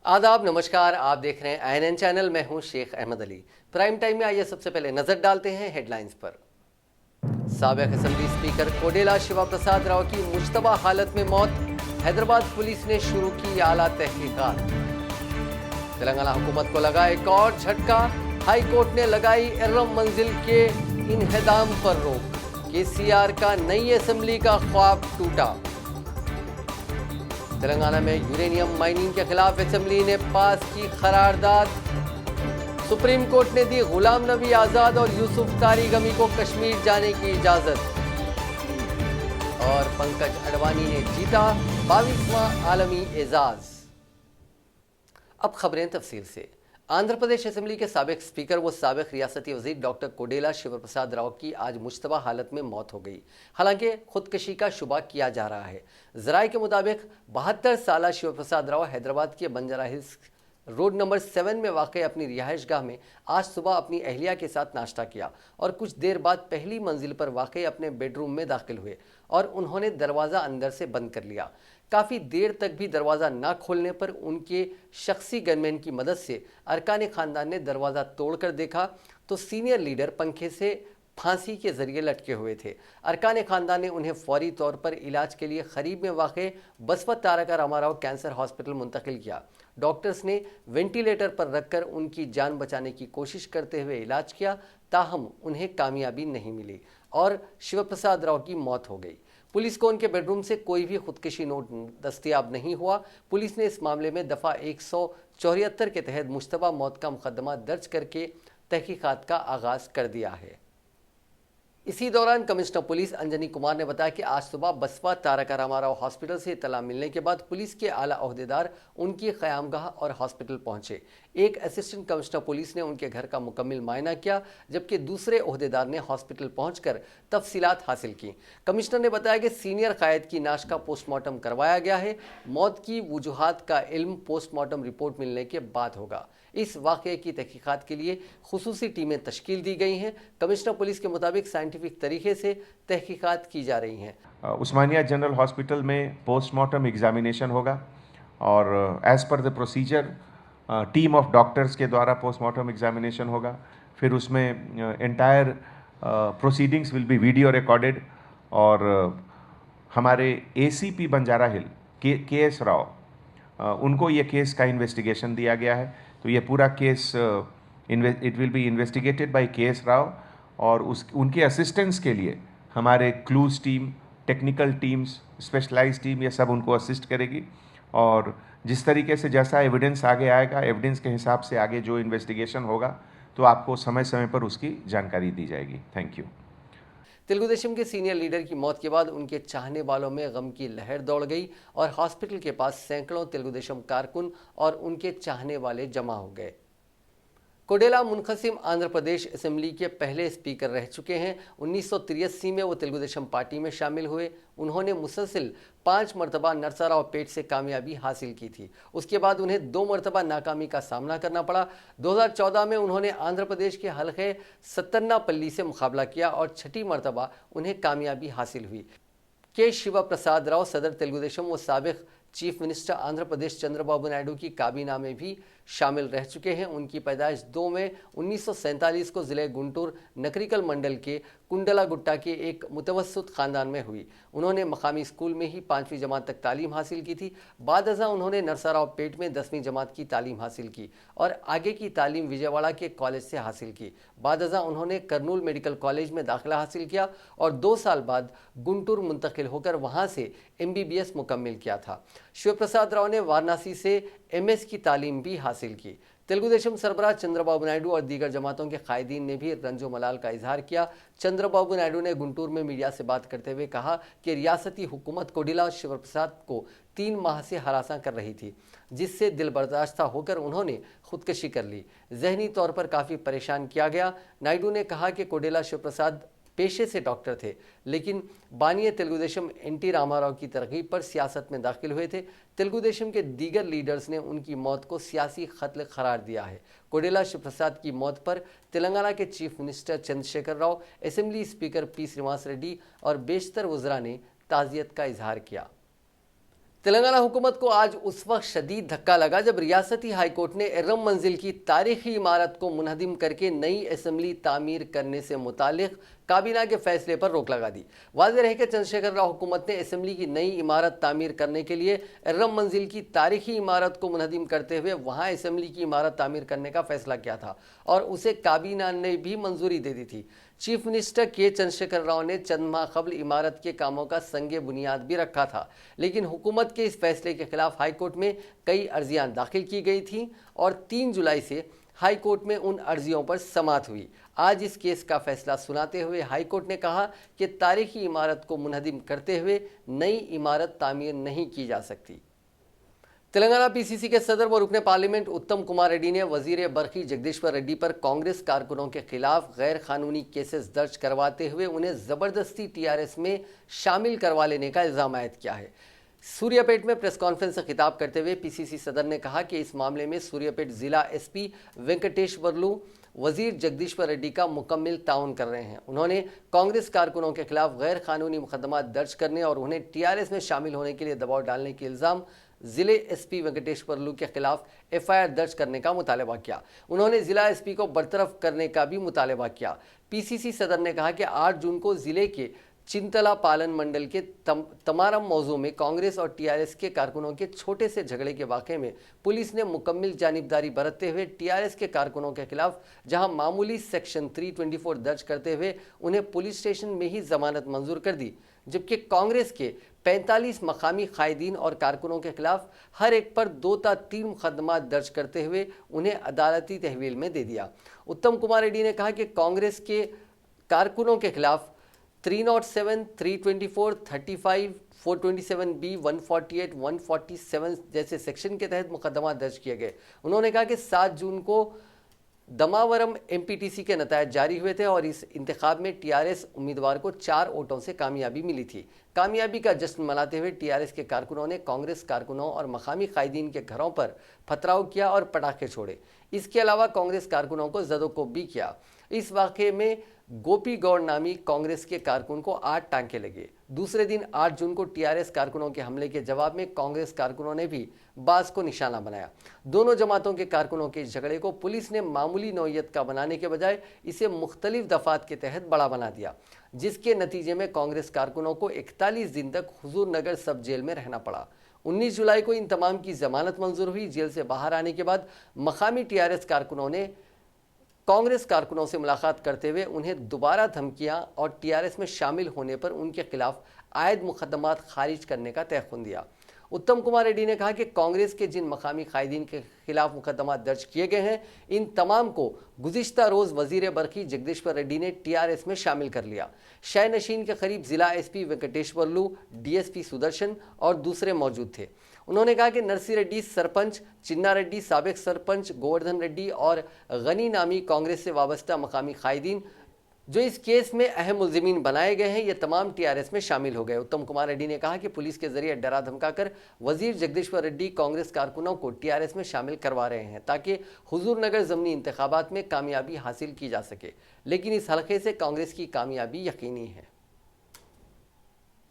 आदाब, नमस्कार। आप देख रहे हैं INN चैनल। मैं हूं शेख अहमद अली। प्राइम टाइम में आइए सबसे पहले नजर डालते हैं हेडलाइंस पर। साबिक असेंबली स्पीकर कोडेला शिवा प्रसाद राव की मुश्तबा हालत में मौत, हैदराबाद पुलिस ने शुरू की आला तहकीकात। तेलंगाना हुकूमत को लगा एक और झटका, हाई कोर्ट ने लगाई एर्रम मंजिल के इन्हदाम पर रोक। KCR का नई असेंबली का ख्वाब टूटा। तेलंगाना में यूरेनियम माइनिंग के खिलाफ असेंबली ने पास की करारदाद। सुप्रीम कोर्ट ने दी गुलाम नबी आजाद और यूसुफ तारिगमी को कश्मीर जाने की इजाजत। और पंकज अडवाणी ने जीता 22वां आलमी एजाज। अब खबरें तफसील से। आंध्र प्रदेश असेंबली के साबिक स्पीकर व साबिक रियासती वजीर डॉक्टर कोडेला शिवा प्रसाद राव की आज मुश्तबा हालत में मौत हो गई। हालांकि खुदकशी का शुबा किया जा रहा है। जराये के मुताबिक 72 साला शिवा प्रसाद राव हैदराबाद के बंजारा हिल्स रोड नंबर 7 में वाक़ अपनी रिहाइश गाह में आज सुबह अपनी अहलिया के साथ नाश्ता किया और कुछ देर बाद पहली मंजिल पर वाक़ अपने बेडरूम में दाखिल हुए और उन्होंने दरवाज़ा अंदर से बंद कर लिया। काफ़ी देर तक भी दरवाज़ा ना खोलने पर उनके शख्सी गनमैन की मदद से अरकान ख़ानदान ने दरवाज़ा तोड़कर देखा तो सीनियर लीडर पंखे से फांसी के जरिए लटके हुए थे। अरकान ख़ानदान ने उन्हें फौरी तौर पर इलाज के लिए करीब में वाक़ बसवत तारका रामाराव कैंसर हॉस्पिटल मुंतकिल किया। डॉक्टर्स ने वेंटिलेटर पर रखकर उनकी जान बचाने की कोशिश करते हुए इलाज किया, ताहम उन्हें कामयाबी नहीं मिली और शिवा प्रसाद राव की मौत हो गई। पुलिस को उनके बेडरूम से कोई भी खुदकशी नोट दस्तयाब नहीं हुआ। पुलिस ने इस मामले में दफ़ा 174 के तहत मुश्तबा मौत का मुकदमा दर्ज करके तहकीकात का आगाज़ कर दिया है। इसी दौरान कमिश्नर पुलिस अंजनी कुमार ने बताया कि आज सुबह बसपा तारका रामाराव हॉस्पिटल से इत्तला मिलने के बाद पुलिस के आला ओहदेदार उनकी क़यामगाह और हॉस्पिटल पहुंचे। एक असिस्टेंट कमिश्नर पुलिस ने उनके घर का मुकम्मल मायना किया, जबकि दूसरे ओहदेदार ने हॉस्पिटल पहुंचकर तफसीलात हासिल की। कमिश्नर ने बताया कि सीनियर कायद की नाश का पोस्टमार्टम करवाया गया है। मौत की वजूहात का इल्म पोस्टमार्टम रिपोर्ट मिलने के बाद होगा। इस वाक़े की तहकीकात के लिए खुसूसी टीमें तश्कील दी गई हैं। कमिश्नर पुलिस के मुताबिक साइंटिफिक तरीके से तहकीकात की जा रही हैं। उस्मानिया जनरल हॉस्पिटल में पोस्टमार्टम एग्जामिनेशन होगा और as per the procedure team of doctors के द्वारा पोस्टमार्टम एग्जामिनेशन होगा। फिर उसमें entire proceedings will be video recorded और हमारे ACP बंजारा हिल KS राव उनको ये केस का इन्वेस्टिगेशन दिया गया है। तो ये पूरा case it will be investigated by KS Rao और उनके असिस्टेंस के लिए हमारे clues team, technical teams, specialised team ये सब उनको असिस्ट करेगी और जिस तरीके से जैसा एविडेंस आगे आएगा, एविडेंस के हिसाब से आगे जो इन्वेस्टिगेशन होगा तो आपको समय समय पर उसकी जानकारी दी जाएगी। Thank you. तेलुगुदेशम के सीनियर लीडर की मौत के बाद उनके चाहने वालों में गम की लहर दौड़ गई और हॉस्पिटल के पास सैकड़ों तेलुगुदेशम कारकुन और उनके चाहने वाले जमा हो गए। कोडेला मुनक़सिम आंध्र प्रदेश असेंबली के पहले स्पीकर रह चुके हैं। 1983 में वो तेलुगुदेशम पार्टी में शामिल हुए। उन्होंने मुसलसिल 5 मरतबा नरसरावपेट से कामयाबी हासिल की थी। उसके बाद उन्हें 2 मरतबा नाकामी का सामना करना पड़ा। 2014 में उन्होंने आंध्र प्रदेश के हलक़े सत्तन्नापल्ली से मुकाबला किया और 6ठी मरतबा उन्हें कामयाबी हासिल हुई। के शिवा प्रसाद राव सदर तेलुगुदेशम व साबिक़ चीफ मिनिस्टर आंध्र प्रदेश चंद्रबाबू नायडू की काबीना में भी शामिल रह चुके हैं। उनकी पैदाइश 2 मई 1947 को ज़िले गुंटूर नकरिकल मंडल के कुंडलागुट्टा के एक मुतवस्सित ख़ानदान में हुई। उन्होंने मकामी स्कूल में ही 5वीं जमात तक तालीम हासिल की थी। बाद अज़ां उन्होंने नरसरावपेट में 10वीं जमात की तालीम हासिल की और आगे की तालीम विजयवाड़ा के कॉलेज से हासिल की। बाद अज़ां उन्होंने कर्नूल मेडिकल कॉलेज में दाखिला हासिल किया और 2 साल बाद गुंटूर मुंतकिल होकर वहाँ से MBBS मुकम्मिल किया था। शिव प्रसाद राव ने वाराणसी से MS की तालीम भी हासिल की। तेलुगुदेशम सरबराह चंद्रबाबू नायडू और दीगर जमातों के कायदीन ने भी रंजो मलाल का इजहार किया। चंद्रबाबू नायडू ने गुंटूर में मीडिया से बात करते हुए कहा कि रियासती हुकूमत कोडेला शिवा प्रसाद को 3 माह से हरासा कर रही थी, जिससे दिल बर्दाश्त होकर उन्होंने खुदकशी कर ली। जहनी तौर पर काफ़ी परेशान किया गया। नायडू ने कहा कि कोडेला शिवा प्रसाद पेशे से डॉक्टर थे, लेकिन बानिए तेलुगुदेशम NT रामाराव की तरगीब पर सियासत में दाखिल हुए थे। तेलुगुदेशम के दीगर लीडर्स ने उनकी मौत को सियासी कत्ल करार दिया है। कोडेला शिव प्रसाद की मौत पर तेलंगाना के chief minister Chandrashekar Rao, assembly speaker P Srinivas Reddy और बेशतर वज़रा ने ताज़ियत का इजहार किया। تلنگانہ حکومت کو آج اس وقت شدید دھکا لگا جب ریاستی ہائی کورٹ نے ارم منزل کی تاریخی عمارت کو منہدم کر کے نئی اسمبلی تعمیر کرنے سے متعلق کابینہ کے فیصلے پر روک لگا دی۔ واضح رہے کہ چندرشیکھر راؤ حکومت نے اسمبلی کی نئی عمارت تعمیر کرنے کے لیے ارم منزل کی تاریخی عمارت کو منہدم کرتے ہوئے وہاں اسمبلی کی عمارت تعمیر کرنے کا فیصلہ کیا تھا اور اسے کابینہ نے بھی منظوری دے دی تھی۔ چیف منسٹر کے چندرشیکھر راؤ نے چند ماہ قبل عمارت کے کاموں کا سنگ بنیاد بھی رکھا تھا، لیکن حکومت کے اس فیصلے کے خلاف ہائی کورٹ میں کئی عرضیاں داخل کی گئی تھیں اور 3 جولائی سے ہائی کورٹ میں ان عرضیوں پر سماعت ہوئی۔ آج اس کیس کا فیصلہ سناتے ہوئے ہائی کورٹ نے کہا کہ تاریخی عمارت کو منہدم کرتے ہوئے نئی عمارت تعمیر نہیں کی جا سکتی۔ تلنگانہ پی سی سی کے صدر و رکن پارلیمنٹ اتم کمار ریڈی نے وزیر برقی جگدیشور ریڈی پر کانگریس کارکنوں کے خلاف غیر قانونی کیسز درج کرواتے ہوئے انہیں زبردستی ٹی آر ایس میں شامل کروا لینے کا الزام عائد کیا ہے۔ سوریہ پیٹ میں پریس کانفرنس سے خطاب کرتے ہوئے پی سی سی صدر نے کہا کہ اس معاملے میں سوریہ پیٹ ضلع ایس پی وینکٹیشورلو وزیر جگدیشور ریڈی کا مکمل تعاون کر رہے ہیں۔ انہوں نے کانگریس کارکنوں کے خلاف غیر قانونی مقدمات درج کرنے اور انہیں ٹی آر ایس میں شامل ہونے کے لیے دباؤ ڈالنے کے الزام ضلع ایس پی وینکٹیشورلو کے خلاف ایف آئی آر درج کرنے کا مطالبہ کیا۔ انہوں نے ضلع ایس پی کو برطرف کرنے کا بھی مطالبہ کیا۔ پی سی سی صدر نے کہا کہ 8 جون کو ضلع کے چنتلا پالن منڈل کے تمارم موضوع میں کانگریس اور ٹی آر ایس کے کارکنوں کے چھوٹے سے جھگڑے کے واقعے میں پولیس نے مکمل جانبداری برتتے ہوئے ٹی آر ایس کے کارکنوں کے خلاف جہاں معمولی سیکشن 324 درج کرتے ہوئے انہیں پولیس اسٹیشن میں ہی ضمانت منظور کر دی، جبکہ کانگریس کے 45 مقامی قائدین اور کارکنوں کے خلاف ہر ایک پر 2 تا 3 مقدمات درج کرتے ہوئے انہیں عدالتی تحویل میں دے دیا۔ اتم کمار ریڈی نے کہا کہ کانگریس کے کارکنوں کے خلاف 307, 324, 35, 427B, 148, 147 جیسے سیکشن کے تحت مقدمات درج کیے گئے۔ انہوں نے کہا کہ 7 جون کو دماورم ایم پی ٹی سی کے نتائج جاری ہوئے تھے اور اس انتخاب میں ٹی آر ایس امیدوار کو 4 ووٹوں سے کامیابی ملی تھی۔ کامیابی کا جشن مناتے ہوئے ٹی آر ایس کے کارکنوں نے کانگریس کارکنوں اور مقامی قائدین کے گھروں پر پتھراؤ کیا اور پٹاخے چھوڑے۔ اس کے علاوہ کانگریس کارکنوں کو زد و کوب بھی کیا۔ اس واقعے میں گوپی گوڑ نامی کانگریس کے کارکن کو 8 ٹانکے لگے۔ دوسرے دن 8 جون کو ٹی آر ایس کارکنوں کے حملے کے جواب میں کانگریس کارکنوں نے بھی بعض کو نشانہ بنایا۔ دونوں جماعتوں کے کارکنوں کے جھگڑے کو پولیس نے معمولی نوعیت کا بنانے کے بجائے اسے مختلف دفعات کے تحت بڑا بنا دیا، جس کے نتیجے میں کانگریس کارکنوں کو 41 دن تک حضور نگر سب جیل میں رہنا پڑا۔ 19 جولائی کو ان تمام کی ضمانت منظور ہوئی۔ جیل سے باہر آنے کے بعد مقامی ٹی آر ایس کارکنوں نے کانگریس کارکنوں سے ملاقات کرتے ہوئے انہیں دوبارہ دھمکیاں اور ٹی آر ایس میں شامل ہونے پر ان کے خلاف عائد مقدمات خارج کرنے کا تیقن دیا۔ اتم کمار ریڈی نے کہا کہ کانگریس کے جن مقامی قائدین کے خلاف مقدمات درج کیے گئے ہیں ان تمام کو گزشتہ روز وزیر برقی جگدیشور ریڈی نے ٹی آر ایس میں شامل کر لیا۔ شہ نشین کے قریب ضلع S P Venkateshwarlu, D S P Sudarshan اور دوسرے موجود تھے۔ انہوں نے کہا کہ نرسی ریڈی سرپنچ، چنا ریڈی سابق سرپنچ، گووردھن ریڈی اور غنی نامی کانگریس سے وابستہ مقامی قائدین جو اس کیس میں اہم ملزمین بنائے گئے ہیں یہ تمام ٹی آر ایس میں شامل ہو گئے۔ اتم کمار ریڈی نے کہا کہ پولیس کے ذریعے ڈرا دھمکا کر وزیر جگدیشور ریڈی کانگریس کارکنوں کو ٹی آر ایس میں شامل کروا رہے ہیں تاکہ حضور نگر ضمنی انتخابات میں کامیابی حاصل کی جا سکے، لیکن اس حلقے سے کانگریس کی کامیابی یقینی ہے۔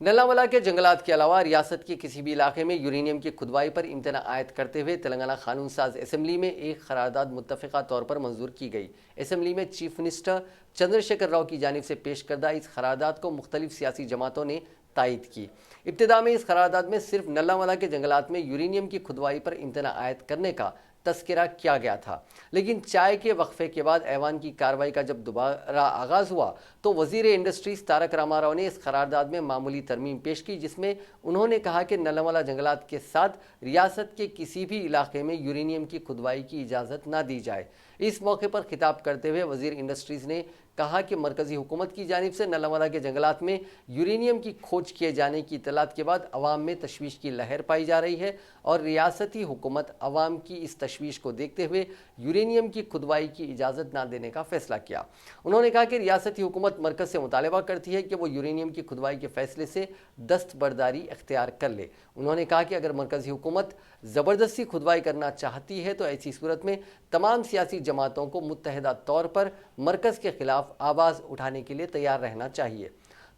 نلاملا کے جنگلات کے علاوہ ریاست کے کسی بھی علاقے میں یورینیم کی کھدوائی پر امتناع عائد کرتے ہوئے تلنگانہ قانون ساز اسمبلی میں ایک قرارداد متفقہ طور پر منظور کی گئی۔ اسمبلی میں چیف منسٹر چندرشیکھر راؤ کی جانب سے پیش کردہ اس قرارداد کو مختلف سیاسی جماعتوں نے تائید کی۔ ابتدا میں اس قرارداد میں صرف نلاملا کے جنگلات میں یورینیم کی کھدوائی پر امتناع عائد کرنے کا تذکرہ کیا گیا تھا، لیکن چائے کے وقفے کے بعد ایوان کی کارروائی کا جب دوبارہ آغاز ہوا تو وزیر انڈسٹریز تارک راما راؤ نے اس قرارداد میں معمولی ترمیم پیش کی، جس میں انہوں نے کہا کہ نلاملا جنگلات کے ساتھ ریاست کے کسی بھی علاقے میں یورینیم کی کھدوائی کی اجازت نہ دی جائے۔ اس موقع پر خطاب کرتے ہوئے وزیر انڈسٹریز نے کہا کہ مرکزی حکومت کی جانب سے نلاملا کے جنگلات میں یورینیم کی کھوج کیے جانے کی اطلاعات کے بعد عوام میں تشویش کی لہر پائی جا رہی ہے اور ریاستی حکومت عوام کی اس تشویش کو دیکھتے ہوئے یورینیم کی کھدوائی کی اجازت نہ دینے کا فیصلہ کیا۔ انہوں نے کہا کہ ریاستی حکومت مرکز سے مطالبہ کرتی ہے کہ وہ یورینیم کی کھدوائی کے فیصلے سے دستبرداری اختیار کر لے۔ انہوں نے کہا کہ اگر مرکزی حکومت زبردستی کھدوائی کرنا چاہتی ہے تو ایسی صورت میں تمام سیاسی جماعتوں کو متحدہ طور پر مرکز کے خلاف آواز اٹھانے کے لیے تیار رہنا چاہیے۔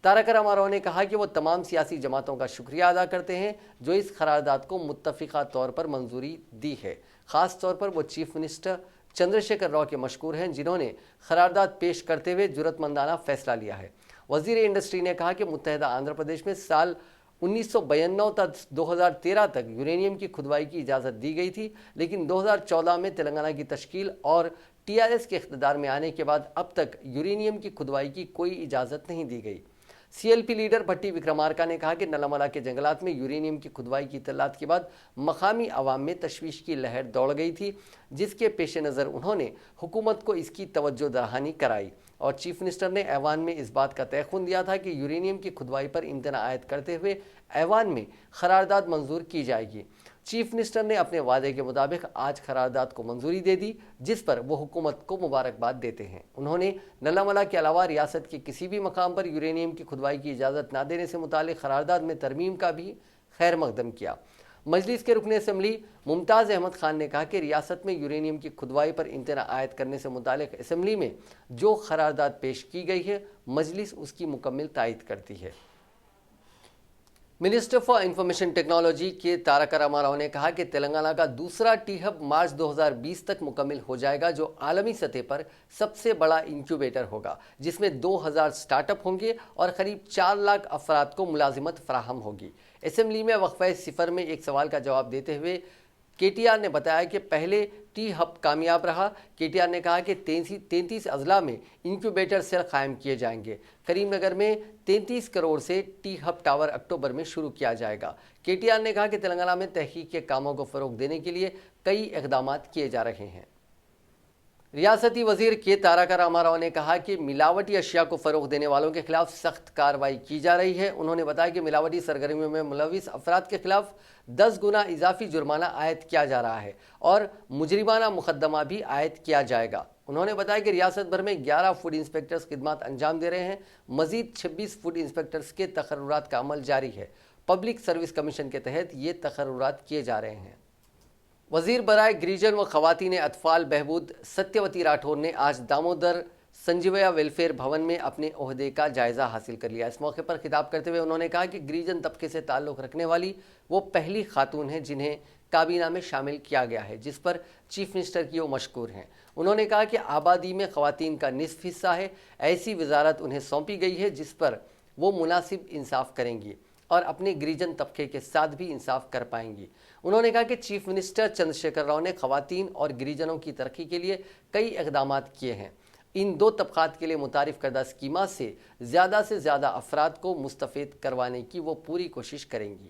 تارک راما نے کہا کہ وہ تمام سیاسی جماعتوں کا شکریہ ادا کرتے ہیں جو اس قرارداد کو متفقہ طور پر منظوری دی ہے۔ خاص طور پر وہ چیف منسٹر چندر شیکھر راؤ کے مشکور ہیں جنہوں نے قرارداد پیش کرتے ہوئے جرأت مندانہ فیصلہ لیا ہے۔ وزیر انڈسٹری نے کہا کہ متحدہ آندھرا پردیش میں سال 1992 تا 2013 تک یورینیم کی کھدوائی کی اجازت دی گئی تھی، لیکن 2014 میں تلنگانہ کی تشکیل اور TRS کے اقتدار میں آنے کے بعد اب تک یورینیم کی کھدوائی کی کوئی اجازت نہیں دی گئی۔ CLP لیڈر بھٹی وکرمارکا نے کہا کہ نلاملا کے جنگلات میں یورینیم کی کھدوائی کی اطلاعات کے بعد مقامی عوام میں تشویش کی لہر دوڑ گئی تھی، جس کے پیش نظر انہوں نے حکومت کو اس کی توجہ دہانی کرائی اور چیف منسٹر نے ایوان میں اس بات کا تیقن دیا تھا کہ یورینیم کی کھدوائی پر امتناع عائد کرتے ہوئے ایوان میں قرارداد منظور کی جائے گی۔ چیف منسٹر نے اپنے وعدے کے مطابق آج قرارداد کو منظوری دے دی، جس پر وہ حکومت کو مبارکباد دیتے ہیں۔ انہوں نے نلاملا کے علاوہ ریاست کے کسی بھی مقام پر یورینیم کی کھدوائی کی اجازت نہ دینے سے متعلق قرارداد میں ترمیم کا بھی خیر مقدم کیا۔ مجلس کے رکن اسمبلی ممتاز احمد خان نے کہا کہ ریاست میں یورینیم کی کھدوائی پر امتناع عائد کرنے سے متعلق اسمبلی میں جو قرارداد پیش کی گئی ہے، مجلس اس کی مکمل تائید کرتی ہے۔ منسٹر فار انفارمیشن ٹیکنالوجی کے تارک راما نے کہا کہ تلنگانہ کا دوسرا ٹی ہب مارچ 2020 تک مکمل ہو جائے گا، جو عالمی سطح پر سب سے بڑا انکیوبیٹر ہوگا، جس میں 2000 سٹارٹ اپ ہوں گے اور قریب 4 لاکھ افراد کو ملازمت فراہم ہوگی۔ اسمبلی میں وقفہ صفر میں ایک سوال کا جواب دیتے ہوئے KTR نے بتایا کہ پہلے ٹی ہب کامیاب رہا۔ KTR نے کہا کہ 33 اضلاع میں انکیوبیٹر سیل قائم کیے جائیں گے۔ کریم نگر میں 33 کروڑ سے ٹی ہب ٹاور اکتوبر میں شروع کیا جائے گا۔ KTR نے کہا کہ تلنگانہ میں تحقیق کے کاموں کو فروغ دینے کے لیے کئی اقدامات کیے جا رہے ہیں۔ ریاستی وزیر کے تارک راما نے کہا کہ ملاوٹی اشیاء کو فروغ دینے والوں کے خلاف سخت کارروائی کی جا رہی ہے۔ انہوں نے بتایا کہ ملاوٹی سرگرمیوں میں ملوث افراد کے خلاف 10 گنا اضافی جرمانہ عائد کیا جا رہا ہے اور مجرمانہ مقدمہ بھی عائد کیا جائے گا۔ انہوں نے بتایا کہ ریاست بھر میں 11 فوڈ انسپیکٹرز خدمات انجام دے رہے ہیں۔ مزید 26 فوڈ انسپیکٹرز کے تقررات کا عمل جاری ہے۔ پبلک سروس کمیشن کے تحت یہ تقررات کیے جا رہے ہیں۔ وزیر برائے گریجن و خواتین اطفال بہبود ستیہ راٹھور نے آج دامودر سنجیویا ویلفیئر بھون میں اپنے عہدے کا جائزہ حاصل کر لیا۔ اس موقع پر خطاب کرتے ہوئے انہوں نے کہا کہ گریجن طبقے سے تعلق رکھنے والی وہ پہلی خاتون ہیں جنہیں کابینہ میں شامل کیا گیا ہے، جس پر چیف منسٹر کی وہ مشکور ہیں۔ انہوں نے کہا کہ آبادی میں خواتین کا نصف حصہ ہے، ایسی وزارت انہیں سونپی گئی ہے جس پر وہ مناسب انصاف کریں گی اور اپنے گریجن طبقے کے ساتھ بھی انصاف کر پائیں گی۔ انہوں نے کہا کہ چیف منسٹر چندر شیکھر راؤ نے خواتین اور گریجنوں کی ترقی کے لیے کئی اقدامات کیے ہیں۔ ان دو طبقات کے لیے متعارف کردہ اسکیمات سے زیادہ افراد کو مستفید کروانے کی وہ پوری کوشش کریں گی۔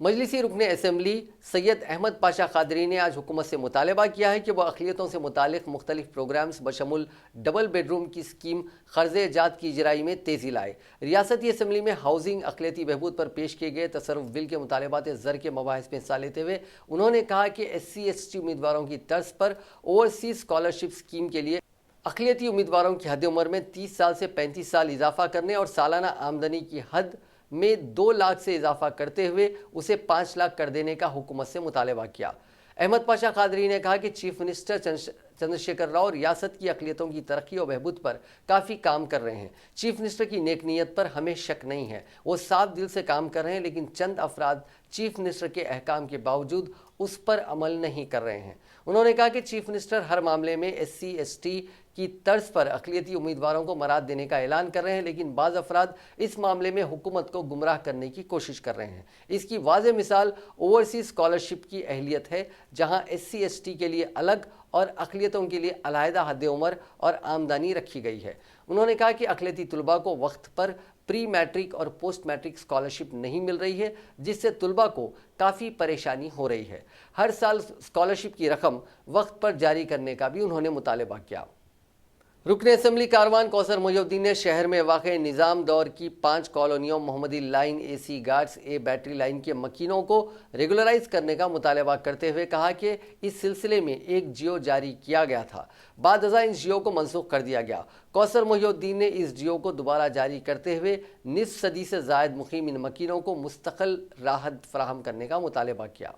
مجلسی رکن اسمبلی سید احمد پاشا قادری نے آج حکومت سے مطالبہ کیا ہے کہ وہ اقلیتوں سے متعلق مختلف پروگرامز بشمول ڈبل بیڈ روم کی اسکیم قرض جات کی اجرائی میں تیزی لائے۔ ریاستی اسمبلی میں ہاؤسنگ اقلیتی بہبود پر پیش کیے گئے تصرف بل کے مطالبات زر کے مباحث میں حصہ لیتے ہوئے انہوں نے کہا کہ SC/ST امیدواروں کی طرز پر اوورسیز اسکالرشپ اسکیم کے لیے اقلیتی امیدواروں کی حد عمر میں 30 سال سے 35 سال اضافہ کرنے اور سالانہ آمدنی کی حد میں 2 لاکھ سے اضافہ کرتے ہوئے اسے 5 لاکھ کر دینے کا حکومت سے مطالبہ کیا۔ احمد پاشا قادری نے کہا کہ چیف منسٹر چندر شیکھر راؤ ریاست کی اقلیتوں کی ترقی و بہبود پر کافی کام کر رہے ہیں۔ چیف منسٹر کی نیک نیت پر ہمیں شک نہیں ہے، وہ صاف دل سے کام کر رہے ہیں، لیکن چند افراد چیف منسٹر کے احکام کے باوجود اس پر عمل نہیں کر رہے ہیں۔ انہوں نے کہا کہ چیف منسٹر ہر معاملے میں SC/ST کی طرز پر اقلیتی امیدواروں کو مراد دینے کا اعلان کر رہے ہیں، لیکن بعض افراد اس معاملے میں حکومت کو گمراہ کرنے کی کوشش کر رہے ہیں۔ اس کی واضح مثال اوورسیز اسکالرشپ کی اہلیت ہے، جہاں SC/ST کے لیے الگ اور اقلیتوں کے لیے علیحدہ حد عمر اور آمدنی رکھی گئی ہے۔ انہوں نے کہا کہ اقلیتی طلباء کو وقت پر پری میٹرک اور پوسٹ میٹرک اسکالرشپ نہیں مل رہی ہے، جس سے طلباء کو کافی پریشانی ہو رہی ہے۔ ہر سال اسکالرشپ کی رقم وقت پر جاری کرنے کا بھی انہوں نے مطالبہ کیا۔ رکن اسمبلی کاروان کوثر محی الدین نے شہر میں واقع نظام دور کی 5 کالونیوں محمدی line AC guards battery line کے مکینوں کو ریگولرائز کرنے کا مطالبہ کرتے ہوئے کہا کہ اس سلسلے میں ایک جیو جاری کیا گیا تھا، بعد ازاں اس جیو کو منسوخ کر دیا گیا۔ کوثر محی الدین نے اس جیو کو دوبارہ جاری کرتے ہوئے نصف صدی سے زائد مقیم ان مکینوں کو مستقل راحت فراہم کرنے کا مطالبہ کیا۔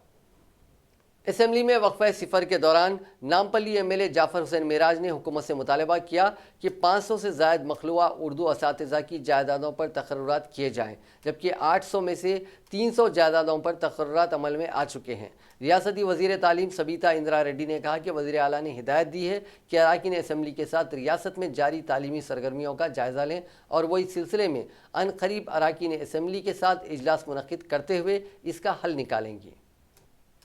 اسمبلی میں وقفہ صفر کے دوران نامپلی ایم ایل اے جعفر حسین معراج نے حکومت سے مطالبہ کیا کہ 500 سے زائد مخلوعہ اردو اساتذہ کی جائیدادوں پر تقررات کیے جائیں، جبکہ 800 میں سے 300 جائیدادوں پر تقررات عمل میں آ چکے ہیں۔ ریاستی وزیر تعلیم سبیتا اندرا ریڈی نے کہا کہ وزیر اعلیٰ نے ہدایت دی ہے کہ اراکین اسمبلی کے ساتھ ریاست میں جاری تعلیمی سرگرمیوں کا جائزہ لیں اور وہ اس سلسلے میں عنقریب اراکین اسمبلی کے ساتھ اجلاس منعقد کرتے ہوئے اس کا حل نکالیں گی۔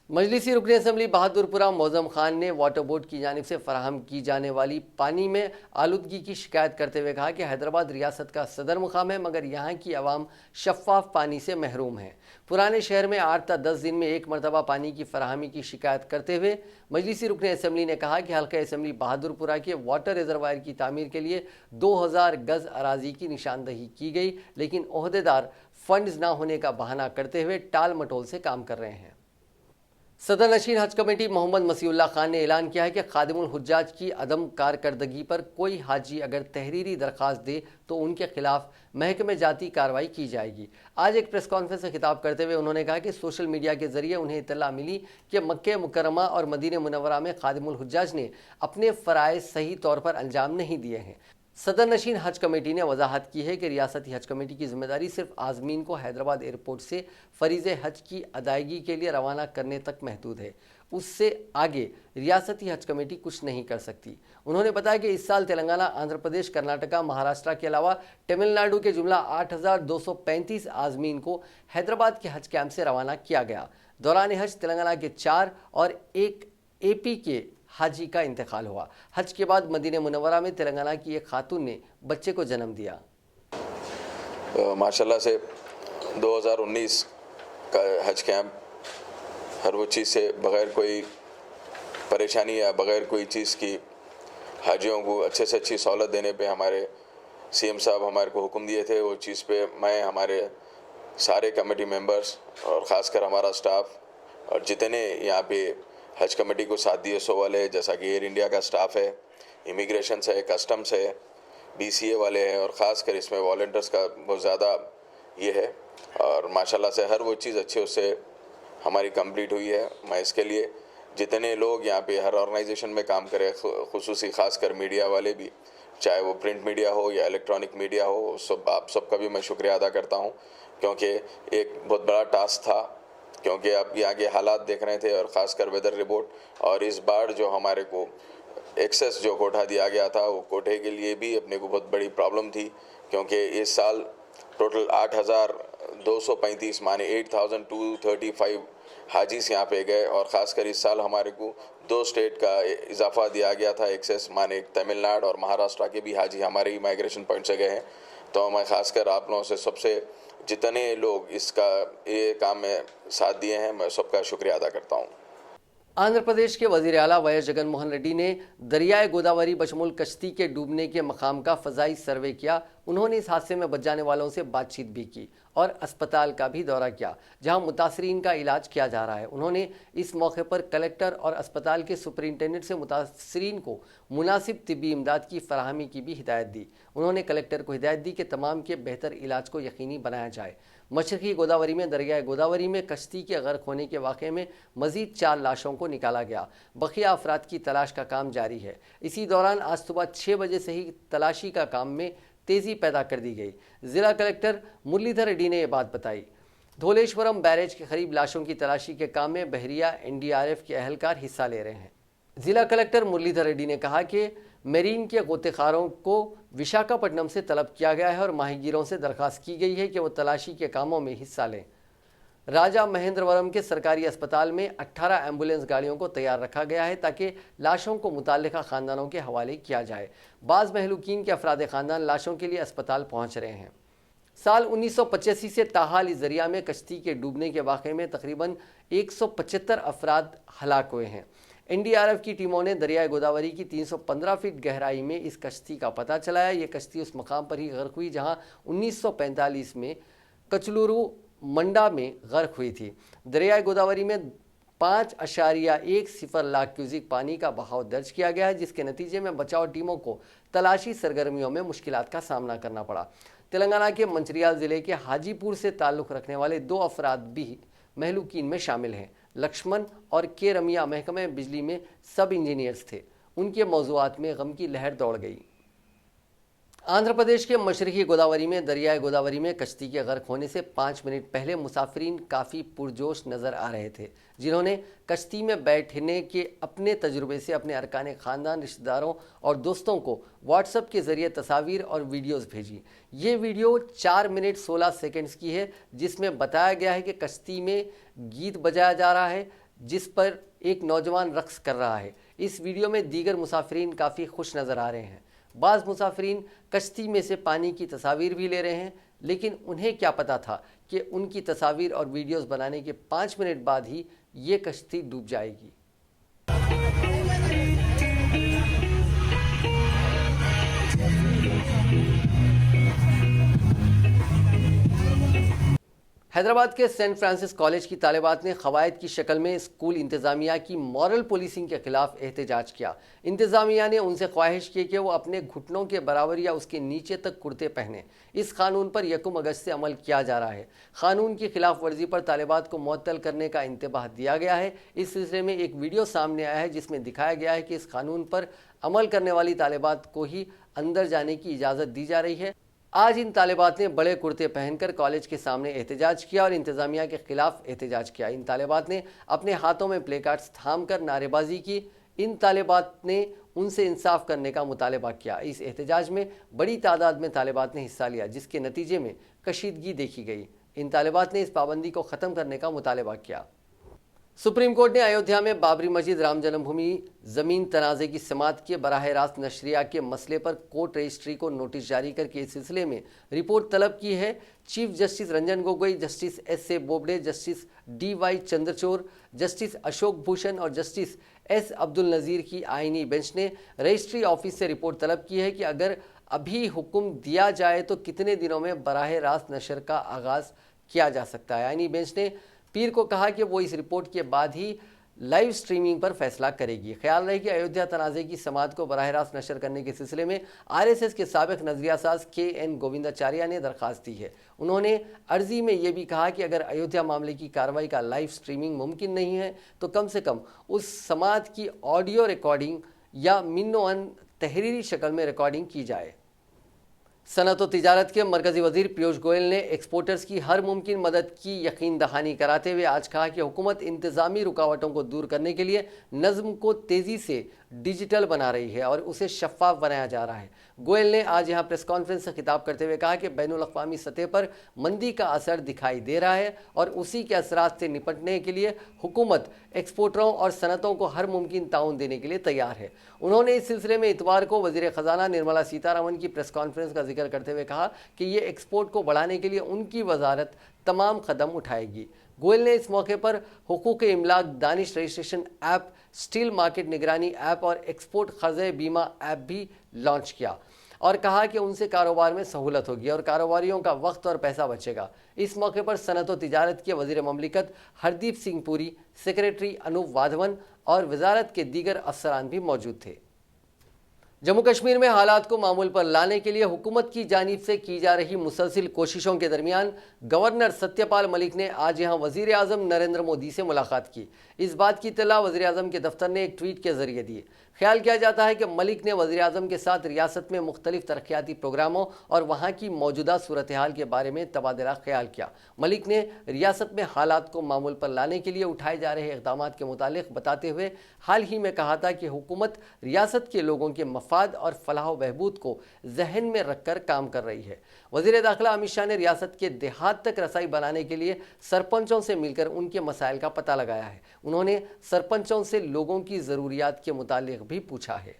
مجلسی رکن اسمبلی بہادر پورہ معظم خان نے واٹر بورڈ کی جانب سے فراہم کی جانے والی پانی میں آلودگی کی شکایت کرتے ہوئے کہا کہ حیدرآباد ریاست کا صدر مقام ہے، مگر یہاں کی عوام شفاف پانی سے محروم ہے۔ پرانے شہر میں 8 تا 10 دن میں ایک مرتبہ پانی کی فراہمی کی شکایت کرتے ہوئے مجلسی رکن اسمبلی نے کہا کہ حلقہ اسمبلی بہادر پورہ کے واٹر ریزروائر کی تعمیر کے لیے 2000 گز اراضی کی نشاندہی کی گئی، لیکن عہدیدار فنڈز نہ ہونے کا بہانہ کرتے ہوئے ٹال مٹول سے کام کر رہے ہیں۔ صدر نشین حج کمیٹی محمد مسیح اللہ خان نے اعلان کیا ہے کہ خادم الحجاج کی عدم کارکردگی پر کوئی حاجی اگر تحریری درخواست دے تو ان کے خلاف محکمہ جاتی کارروائی کی جائے گی۔ آج ایک پریس کانفرنس سے خطاب کرتے ہوئے انہوں نے کہا کہ سوشل میڈیا کے ذریعے انہیں اطلاع ملی کہ مکہ مکرمہ اور مدینہ منورہ میں خادم الحجاج نے اپنے فرائض صحیح طور پر انجام نہیں دیے ہیں۔ صدر نشین حج کمیٹی نے وضاحت کی ہے کہ ریاستی حج کمیٹی کی ذمہ داری صرف عازمین کو حیدرآباد ایئرپورٹ سے فریضہ حج کی ادائیگی کے لیے روانہ کرنے تک محدود ہے، اس سے آگے ریاستی حج کمیٹی کچھ نہیں کر سکتی۔ انہوں نے بتایا کہ اس سال تلنگانہ، آندھرا پردیش، کرناٹکا، مہاراشٹر کے علاوہ تمل ناڈو کے جملہ 8235 عازمین کو حیدرآباد کے حج کیمپ سے روانہ کیا گیا۔ دوران حج تلنگانہ کے 4 اور ایک اے پی کے حاجی کا انتقال ہوا۔ حج کے بعد مدینہ منورہ میں تلنگانہ کی ایک خاتون نے بچے کو جنم دیا۔ ماشاءاللہ سے 2019 کا حج کیمپ ہر وہ چیز سے بغیر کوئی پریشانی یا بغیر کوئی چیز کی حاجیوں کو اچھے سے اچھی سہولت دینے پہ ہمارے سی ایم صاحب ہمارے کو حکم دیے تھے۔ وہ چیز پہ میں، ہمارے سارے کمیٹی ممبرز اور خاص کر ہمارا سٹاف اور جتنے یہاں پہ حج کمیٹی کو ساتھ دیے سو والے، جیسا کہ ایئر انڈیا کا سٹاف ہے، امیگریشن سے، کسٹمز ہے، بی سی اے والے ہیں، اور خاص کر اس میں والنٹرز کا بہت زیادہ یہ ہے، اور ماشاءاللہ سے ہر وہ چیز اچھے اس سے ہماری کمپلیٹ ہوئی ہے۔ میں اس کے لیے جتنے لوگ یہاں پہ ہر آرگنائزیشن میں کام کرے، خصوصی خاص کر میڈیا والے بھی، چاہے وہ پرنٹ میڈیا ہو یا الیکٹرانک میڈیا ہو، آپ سب کا بھی میں شکریہ ادا کرتا ہوں، کیونکہ ایک بہت بڑا ٹاسک تھا، کیونکہ اب یہاں کے حالات دیکھ رہے تھے، اور خاص کر ویدر رپورٹ، اور اس بار جو ہمارے کو ایکسیس جو کوٹہ دیا گیا تھا، وہ کوٹے کے لیے بھی اپنے کو بہت بڑی پرابلم تھی، کیونکہ اس سال ٹوٹل 8235 مانے 8235 حاجیز یہاں پہ گئے، اور خاص کر اس سال ہمارے کو 2 اسٹیٹ کا اضافہ دیا گیا تھا ایکسیس، مانے تمل ناڈو اور مہاراشٹر کے بھی حاجی ہمارے مائیگریشن پوائنٹ سے گئے ہیں۔ تو میں خاص کر آپ لوگوں سے سب سے جتنے لوگ اس کا یہ کام میں ساتھ دیے ہیں، میں سب کا شکریہ ادا کرتا ہوں۔ آندھرا پردیش کے وزیر اعلیٰ وائس جگن موہن ریڈی نے دریائے گوداوری بشمول کشتی کے ڈوبنے کے مقام کا فضائی سروے کیا۔ انہوں نے اس حادثے میں بچ جانے والوں سے بات چیت بھی کی اور اسپتال کا بھی دورہ کیا جہاں متاثرین کا علاج کیا جا رہا ہے۔ انہوں نے اس موقع پر کلکٹر اور اسپتال کے سپرنٹینڈنٹ سے متاثرین کو مناسب طبی امداد کی فراہمی کی بھی ہدایت دی۔ انہوں نے کلکٹر کو ہدایت دی کہ تمام کے بہتر علاج کو یقینی بنایا جائے۔ مشرقی گوداوری میں دریائے گوداوری میں کشتی کے غرق ہونے کے واقعے میں مزید 4 لاشوں کو نکالا گیا۔ بقیہ افراد کی تلاش کا کام جاری ہے۔ اسی دوران آج صبح 6 بجے سے ہی تلاشی کا کام میں تیزی پیدا کر دی گئی۔ ضلع کلکٹر مرلی دھر ریڈی نے یہ بات بتائی۔ دھولیشورم بیریج کے قریب لاشوں کی تلاشی کے کام میں بحریہ NDRF کے اہلکار حصہ لے رہے ہیں۔ ضلع کلکٹر مرلی دھر ریڈی نے کہا کہ میرین کے غوطہ خاروں کو وشاکھاپٹنم سے طلب کیا گیا ہے اور ماہی گیروں سے درخواست کی گئی ہے کہ وہ تلاشی کے کاموں میں حصہ لیں۔ راجہ مہندرورم کے سرکاری اسپتال میں 18 ایمبولینس گاڑیوں کو تیار رکھا گیا ہے تاکہ لاشوں کو متعلقہ خاندانوں کے حوالے کیا جائے۔ بعض مہلوکین کے افراد خاندان لاشوں کے لیے اسپتال پہنچ رہے ہیں۔ سال 1985 سے تاحال اس دریا میں کشتی کے ڈوبنے کے واقعے میں تقریباً 175 افراد ہلاک ہوئے ہیں۔ NDRF کی ٹیموں نے دریائے گوداوری کی 315 فٹ گہرائی میں اس کشتی کا پتہ چلایا۔ یہ کشتی اس مقام پر ہی غرق ہوئی جہاں 1945 میں کچلورو منڈا میں غرق ہوئی تھی۔ دریائے گوداوری میں 5.10 لاکھ کیوزک پانی کا بہاؤ درج کیا گیا ہے، جس کے نتیجے میں بچاؤ ٹیموں کو تلاشی سرگرمیوں میں مشکلات کا سامنا کرنا پڑا۔ تلنگانہ کے منچریال ضلع کے حاجی پور سے تعلق رکھنے والے 2 افراد بھی مہلوکین میں شامل ہیں۔ लक्ष्मण और के रमिया महकमे बिजली में सब इंजीनियर्स थे। उनके मौज़ूआत में गम की लहर दौड़ गई। आंध्र प्रदेश के मशरकी गोदावरी में दरियाए गोदावरी में कश्ती के गर्क होने से 5 मिनट पहले मुसाफिरीन काफ़ी पुरजोश नज़र आ रहे थे, जिन्होंने कश्ती में बैठने के अपने तजुर्बे से अपने अरकान ख़ानदान, रिश्तेदारों और दोस्तों को व्हाट्सएप के ज़रिए तस्वीर और वीडियोज़ भेजी। ये वीडियो 4 मिनट 16 सेकंड्स की है, जिसमें बताया गया है कि कश्ती में गीत बजाया जा रहा है जिस पर एक नौजवान रक्स कर रहा है। इस वीडियो में दीगर मुसाफिरीन काफ़ी खुश नज़र आ रहे हैं। बाज़ मुसाफिरीन कश्ती में से पानी की तस्वीर भी ले रहे हैं, लेकिन उन्हें क्या पता था कि उनकी तस्वीर और वीडियोस बनाने के 5 मिनट बाद ही ये कश्ती डूब जाएगी। हैदराबाद के सेंट फ्रांसिस कॉलेज की तालिबात ने क़वायद की शक्ल में स्कूल इंतज़ामिया की मॉरल पुलिसिंग के खिलाफ एहतजाज किया। इंतज़ामिया ने उनसे ख्वाहिश की कि वो अपने घुटनों के बराबर या उसके नीचे तक कुर्ते पहने। इस कानून पर 1 अगस्त से अमल किया जा रहा है। कानून की खिलाफ वर्जी पर तालिबात को मुअत्तल करने का इंतबाह दिया गया है। इस सिलसिले में एक वीडियो सामने आया है जिसमें दिखाया गया है कि इस कानून पर अमल करने वाली तालिबात को ही अंदर जाने की इजाज़त दी जा रही है। आज इन तालिबात ने बड़े कुर्ते पहनकर कॉलेज के सामने एहतजाज किया और इंतज़ामिया के खिलाफ एहतजाज किया। इन तालिबात ने अपने हाथों में प्ले कार्ड्स थाम कर नारेबाजी की। इन तालिबात ने उनसे इंसाफ करने का मुतालबा किया। इस एहतजाज में बड़ी तादाद में तालिबात ने हिस्सा लिया, जिसके नतीजे में कशीदगी देखी गई। इन तालिबात ने इस पाबंदी को ख़त्म करने का मुतालबा किया। सुप्रीम कोर्ट ने अयोध्या में बाबरी मस्जिद राम जन्मभूमि ज़मीन तनाज़े की समात के बराह रास्त नशरिया के मसले पर कोर्ट रजिस्ट्री को नोटिस जारी करके इस सिलसिले में रिपोर्ट तलब की है। Chief justice Ranjan Gogoi, justice S.A. Bobde, justice D.Y. Chandrachud, justice Ashok Bhushan और जस्टिस S. अब्दुल नज़ीर की आईनी बेंच ने रजिस्ट्री ऑफिस से रिपोर्ट तलब की है कि अगर अभी हुक्म दिया जाए तो कितने दिनों में बराह रास्त नशर का आगाज़ किया जा सकता है। आईनी बेंच ने पीर को कहा कि वो इस रिपोर्ट के बाद ही लाइव स्ट्रीमिंग पर फैसला करेगी। ख्याल रहे कि अयोध्या तनाज़े की समात को बराह रास्त नशर करने के सिलसिले में RSS के साबिक नजरिया साज K.N. गोविंदाचार्य ने दरख्वास्त दी है। उन्होंने अर्जी में ये भी कहा कि अगर अयोध्या मामले की कार्रवाई का लाइव स्ट्रीमिंग मुमकिन नहीं है तो कम से कम उस समात की ऑडियो रिकॉर्डिंग या मिन्नोअन तहरीरी शक्ल में रिकॉर्डिंग की जाए। सनअत व तिजारत के मरकजी वजीर पीयूष गोयल ने एक्सपोर्टर्स की हर मुमकिन मदद की यकीन दहानी कराते हुए आज कहा कि हुकूमत इंतज़ामी रुकावटों को दूर करने के लिए नज़्म को तेज़ी से डिजिटल बना रही है और उसे शफ़ाफ बनाया जा रहा है। गोयल ने आज यहाँ प्रेस कॉन्फ्रेंस से खिताब करते हुए कहा कि बैनुल-अक़वामी सतह पर मंदी का असर दिखाई दे रहा है और उसी के असरात से निपटने के लिए हुकूमत एक्सपोर्टरों और सनतों को हर मुमकिन ताउन देने के लिए तैयार है। उन्होंने इस सिलसिले में इतवार को वज़ीर ख़जाना निर्मला सीतारमन की प्रेस कॉन्फ्रेंस का जिक्र करते हुए कहा कि ये एक्सपोर्ट को बढ़ाने के लिए उनकी वजारत तमाम कदम उठाएगी। गोयल ने इस मौके पर हुकूक इमलाक दानिश रजिस्ट्रेशन ऐप, स्टील मार्केट निगरानी ऐप और एक्सपोर्ट क़र्ज़े बीमा ऐप भी लॉन्च किया और कहा कि उनसे कारोबार में सहूलत होगी और कारोबारियों का वक्त और पैसा बचेगा। इस मौके पर सनअत व तिजारत के वज़ीर ममलिकत हरदीप सिंह पुरी, सेक्रेटरी अनूप वाधवन और वजारत के दीगर अफसरान भी मौजूद थे। जम्मू कश्मीर में हालात को मामूल पर लाने के लिए हुकूमत की जानिब से की जा रही मुसलसिल कोशिशों के दरमियान गवर्नर सत्यपाल मलिक ने आज यहाँ वज़ीर आज़म नरेंद्र मोदी से मुलाकात की। इस बात की इत्तला वज़ीर आज़म के दफ्तर ने एक ट्वीट के ज़रिए दी। ख्याल किया जाता है कि मलिक ने वज़ीर आज़म के साथ रियासत में मुख्तलिफ तरक्याती प्रोग्रामों और वहाँ की मौजूदा सूरत हाल के बारे में तबादला ख्याल किया। मलिक ने रियासत में हालात को मामूल पर लाने के लिए उठाए जा रहे इक़दाम के मुतालिक बताते हुए हाल ही में कहा था कि हुकूमत रियासत के लोगों के मफाद और फलाह व बहबूद को जहन में रखकर काम कर रही है। वज़ीर दाखिला अमित शाह ने रियासत के देहात तक रसाई बनाने के लिए सरपंचों से मिलकर उनके मसाइल का पता लगाया है। उन्होंने सरपंचों से लोगों की ज़रूरियात के मुतालिक भी पूछा है।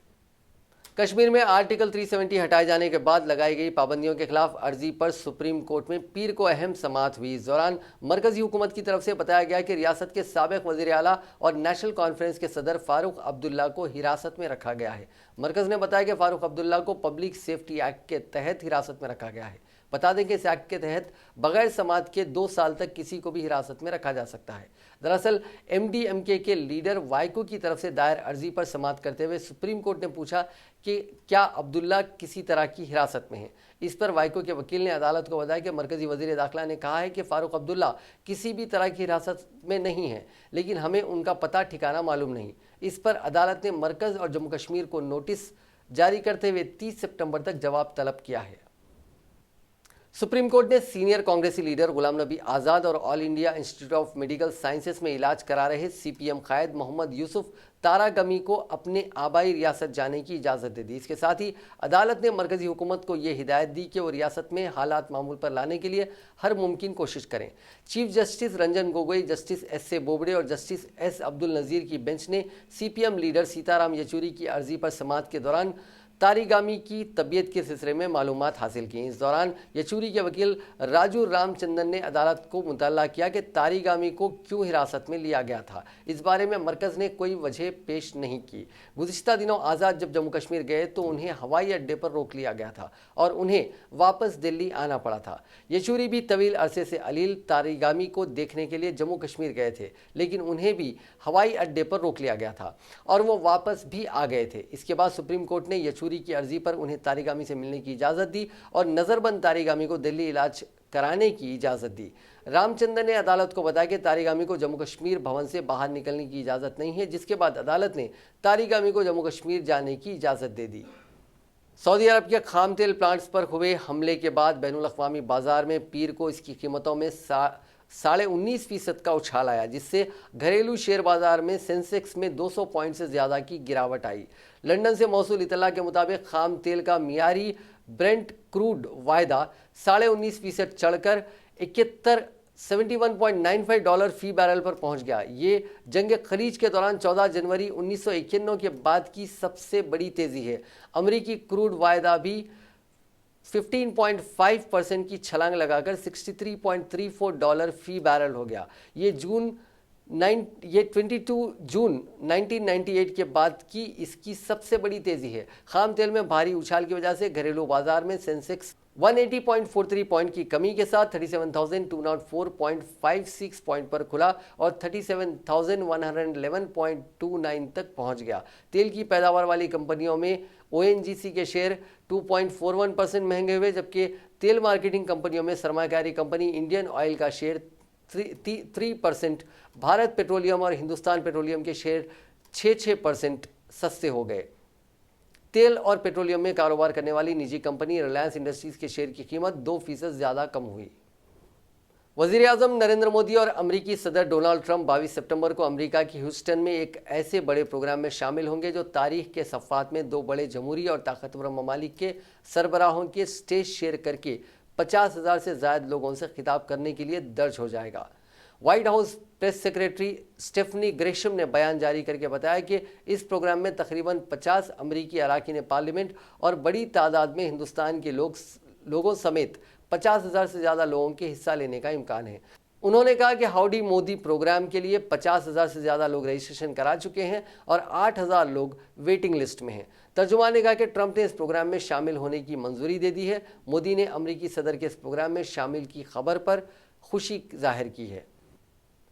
कश्मीर में आर्टिकल 370 हटाए जाने के बाद लगाई गई पाबंदियों के खिलाफ अर्जी पर सुप्रीम कोर्ट में पीर को अहम समाअत हुई। इस दौरान मरकजी हुकूमत की तरफ से बताया गया कि रियासत के साबिक वज़ीर आला और नेशनल कॉन्फ्रेंस के सदर फारूक अब्दुल्ला को हिरासत में रखा गया है। मरकज़ ने बताया कि फारूक अब्दुल्ला को पब्लिक सेफ्टी एक्ट के तहत हिरासत में रखा गया है। बता दें कि इस एक्ट के तहत बगैर समाअत के 2 साल तक किसी को भी हिरासत में रखा जा सकता है। दरअसल MDMK के लीडर वाइको की तरफ से दायर अर्जी पर समाअत करते हुए सुप्रीम कोर्ट ने पूछा कि क्या अब्दुल्ला किसी तरह की हिरासत में है। इस पर वाइको के वकील ने अदालत को बताया कि मरकजी वजीर दाखिला ने कहा है कि फारूक अब्दुल्ला किसी भी तरह की हिरासत में नहीं है, लेकिन हमें उनका पता ठिकाना मालूम नहीं। इस पर अदालत ने मरकज और जम्मू कश्मीर को नोटिस जारी करते हुए 30 सितंबर तक जवाब तलब किया है। सुप्रीम कोर्ट ने सीनियर कांग्रेसी लीडर गुलाम नबी आज़ाद और all India institute of medical sciences में इलाज करा रहे सीपीएम कायद मोहम्मद यूसुफ तारागमी को अपने आबाई रियासत जाने की इजाज़त दे दी। इसके साथ ही अदालत ने मरकजी हुकूमत को यह हिदायत दी कि वो रियासत में हालात मामूल पर लाने के लिए हर मुमकिन कोशिश करें। Chief justice Ranjan Gogoi, justice S A Bobde और जस्टिस एस अब्दुल नज़ीर की बेंच ने सीपीएम लीडर सीताराम येचूरी की अर्जी पर समाअत के दौरान तारिगामी की तबीयत के सिलसिले में मालूमात हासिल की। इस दौरान येचूरी के वकील राजू रामचंद्रन ने अदालत को मुतल्ला किया कि तारिगामी को क्यों हिरासत में लिया गया था। इस बारे में मरकज़ ने कोई वजह पेश नहीं की। गुज़िश्ता दिनों आज़ाद जब जम्मू कश्मीर गए तो उन्हें हवाई अड्डे पर रोक लिया गया था और उन्हें वापस दिल्ली आना पड़ा था। येचूरी भी तवील अरसे से अलील तारिगामी को देखने के लिए जम्मू कश्मीर गए थे, लेकिन उन्हें भी हवाई अड्डे पर रोक लिया गया था और वो वापस भी आ गए थे। इसके बाद सुप्रीम कोर्ट ने येचूरी की अर्जी पर उन्हें तारिगामी से मिलने की इजाज़त दी और नज़रबंद तारिगामी को दिल्ली इलाज कराने की इजाज़त दी। रामचंद्रन ने अदालत को बताया कि तारिगामी को जम्मू कश्मीर भवन से बाहर निकलने की इजाज़त नहीं है, जिसके बाद अदालत ने तारिगामी को जम्मू कश्मीर जाने की इजाज़त दे दी। सऊदी अरब के खाम तेल प्लांट्स पर हुए हमले के बाद बैनुल अक़वामी बाजार में पीर को इसकी कीमतों में 19.5% का उछाल आया, जिससे घरेलू शेयर बाजार में सेंसेक्स में 200 पॉइंट से ज़्यादा की गिरावट आई। लंदन से मौसूल इतला के मुताबिक खाम तेल का मियारी ब्रेंट क्रूड वायदा 19.5% चढ़कर 71.95 डॉलर फी बैरल पर पहुंच गया। ये जंग खलीज के दौरान 14 जनवरी 1991 के बाद की सबसे बड़ी तेज़ी है। अमरीकी क्रूड वायदा भी 15.5% की छलांग लगाकर 63.34 डॉलर फी बैरल हो गया। ये 22 जून 1998 के बाद की इसकी सबसे बड़ी तेज़ी है। खाम तेल में भारी उछाल की वजह से घरेलू बाजार में सेंसेक्स 180.43 पॉइंट की कमी के साथ 37,204.56 पॉइंट पर खुला और 37,111.29 तक पहुंच गया। तेल की पैदावार वाली कंपनियों में ONGC के शेयर 2.41% महंगे हुए, जबकि तेल मार्केटिंग कंपनियों में सरमायाकारी कंपनी इंडियन ऑयल का शेयर 3%, भारत पेट्रोलियम और हिंदुस्तान पेट्रोलियम के शेयर 6% सस्ते हो गए। तेल और पेट्रोलियम में कारोबार करने वाली निजी कंपनी रिलायंस इंडस्ट्रीज के शेयर की कीमत 2% ज़्यादा कम हुई। वज़ीर आज़म नरेंद्र मोदी और अमरीकी सदर डोनाल्ड ट्रंप 22 सितंबर को अमेरिका की ह्यूस्टन में एक ऐसे बड़े प्रोग्राम में शामिल होंगे जो तारीख के सफ़ात में दो बड़े जमहूरी और ताकतवर ममालिक के सरबराहों के स्टेज शेयर करके 50,000 से ज़्यादा लोगों से खिताब करने के लिए दर्ज हो जाएगा। White House press secretary Stephanie Grisham ने बयान जारी करके बताया कि इस प्रोग्राम में तकरीबन 50 अमरीकी अरकान पार्लियामेंट और बड़ी तादाद में हिंदुस्तान के लोगों समेत 50,000 से ज़्यादा लोगों के हिस्सा लेने का इम्कान है। उन्होंने कहा कि हाउडी मोदी प्रोग्राम के लिए 50,000 से ज़्यादा लोग रजिस्ट्रेशन करा चुके हैं और 8,000 लोग वेटिंग लिस्ट में हैं। तर्जुमान ने कहा कि ट्रंप ने इस प्रोग्राम में शामिल होने की मंजूरी दे दी है। मोदी ने अमरीकी सदर के इस प्रोग्राम में शामिल की खबर पर खुशी जाहिर की है।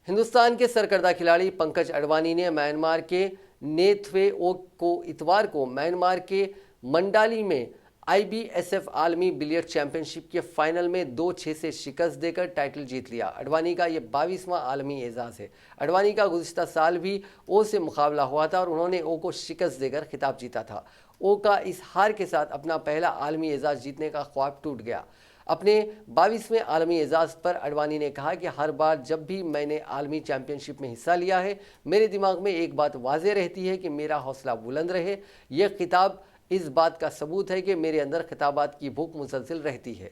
हिंदुस्तान के सरकर्दा खिलाड़ी पंकज अडवाणी ने म्यांमार के नेथवे ओक को इतवार को म्यांमार के मंडाली में IBSF आलमी बिलियर्ड चैंपियनशिप के फाइनल में 2-6 से शिकस्त देकर टाइटल जीत लिया। अडवाणी का यह 22वां आलमी एजाज़ है। अडवाणी का गुज़िश्ता साल भी ओ से मुकाबला हुआ था और उन्होंने ओ को शिकस्त देकर खिताब जीता था। ओ का इस हार के साथ अपना पहला आलमी एजाज़ जीतने का ख्वाब टूट गया। अपने 22वें आलमी एजाज़ पर अडवाणी ने कहा कि हर बार जब भी मैंने आलमी चैंपियनशिप में हिस्सा लिया है, मेरे दिमाग में एक बात वाज़ेह रहती है कि मेरा हौसला बुलंद रहे। यह खिताब इस बात का सबूत है कि मेरे अंदर खिताबात की भूख मुसलसल रहती है।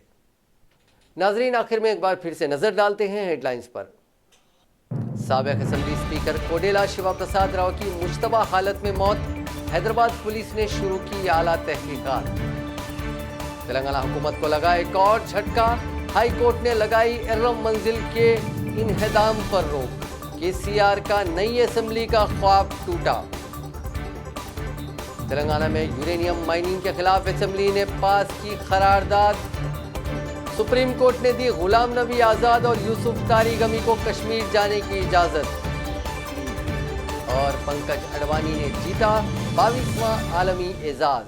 नाजरीन, आखिर में एक बार फिर से नजर डालते हैं हेडलाइंस पर। साबिक असेंबली स्पीकर कोडेला शिवा प्रसाद राव की मुश्तबा हालत में मौत, हैदराबाद पुलिस ने शुरू की आला तहकीकात। तेलंगाना हुकूमत को लगा एक और झटका, हाई कोर्ट ने लगाई एर्रम मंजिल के इन्हदाम पर रोक। KCR का नई असेंबली का ख्वाब टूटा। तेलंगाना में यूरेनियम माइनिंग के खिलाफ असेंबली ने पास की करारदाद। सुप्रीम कोर्ट ने दी गुलाम नबी आज़ाद और यूसुफ तारिगमी को कश्मीर जाने की इजाजत। और पंकज अडवाणी ने जीता 22वां आलमी एजाज।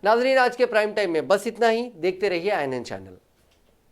नाज़रीन, आज के प्राइम टाइम में बस इतना ही। देखते रहिए INN चैनल।